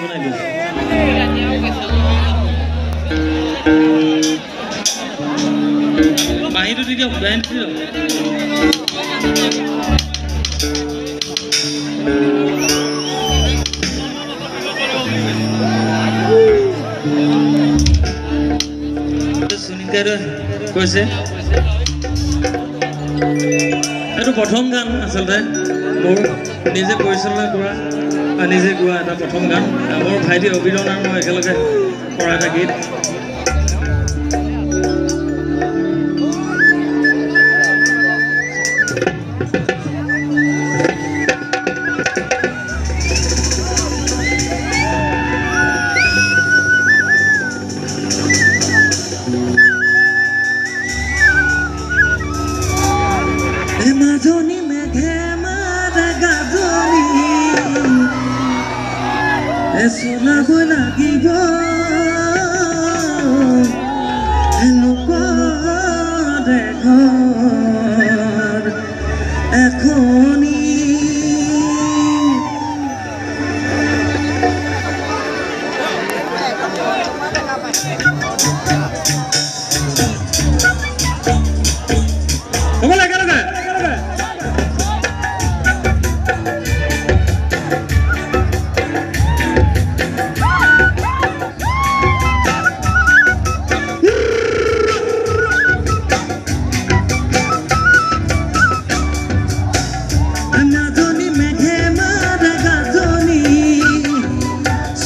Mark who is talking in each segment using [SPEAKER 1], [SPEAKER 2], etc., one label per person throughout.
[SPEAKER 1] বনাই দিওঁ বাহিৰটো দি দিয়ক বেণ্ড দি দিয়ক সুনীতাই কৈছে এইটো প্ৰথম গান আচলতে মোৰ নিজে পৰিচালনা কৰা বা নিজে গোৱা এটা প্ৰথম গান মোৰ ভাইটি অভিৰণ আৰু মই একেলগে কৰা এটা গীত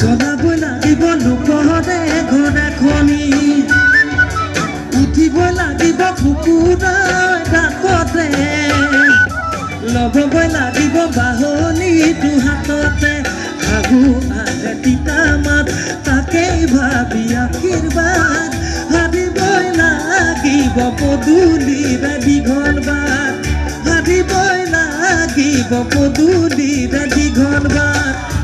[SPEAKER 1] Sonabo lagibo Loco de ghor Ekhoni Lobogoi lagibo bahoni tu hatote Hagu ale titamat takei bhabi akhirbat Hadiboi lagibo poduli redi ghorbat Hadiboi lagibo poduli redi ghorbat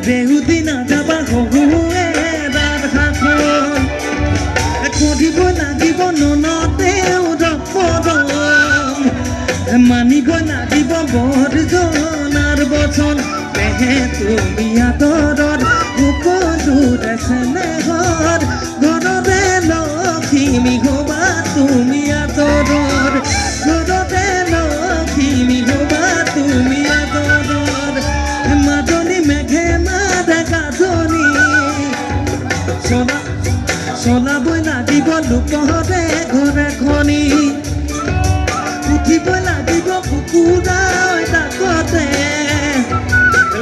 [SPEAKER 1] Behudina jaba hohue dar khakon Kodibo lagibo nonote udapodon Manibo lagibo borjon ar bochon Pehe tumi adoror Ukolu desene ghor Gorore lokhimi hoba tumi adoror Gorore lokhimi hoba tumi adoror Madoni meghe Sola boi lagibo lukore ghore khoni Uthibo lagibo kukura oita kote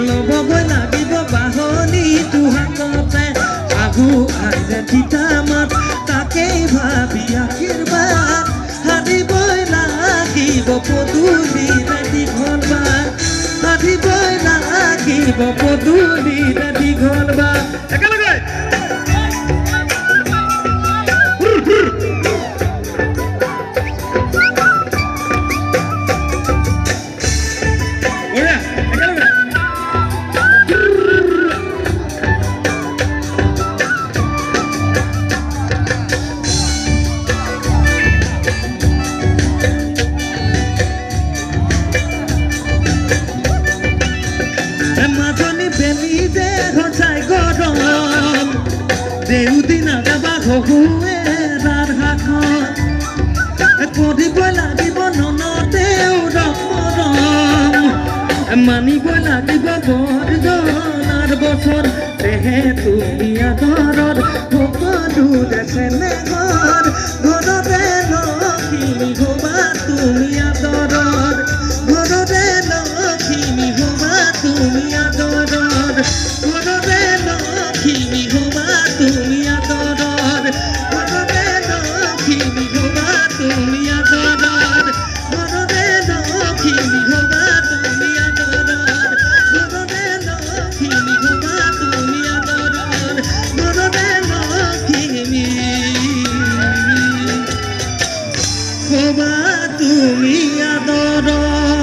[SPEAKER 1] Lobo boi lagibo bahoni tu hakote Agu aile titamat takei bhabi akhirbat Hadi boi lagibo poduli redi ghorbat Hadi boi lagibo poduli redi ghorbat Ekalogoi Behudina jaba hohue dar khakon Kodibo lagibo nonote udapodon Manibo lagibo borjon ar bochon Pehe tumi adoror Ukolu desene ghor Gorore lokhimi hoba tumi adoror Gorore lokhimi hoba tumi adoror Gorore lokhimi hoba tumi adoror Gorore lokhimi hoba tumi adoror Gorore lokhimi hoba tumi adoror Gorore lokhimi hoba tumi adoror Gorore হবা তুমি আদৰৰ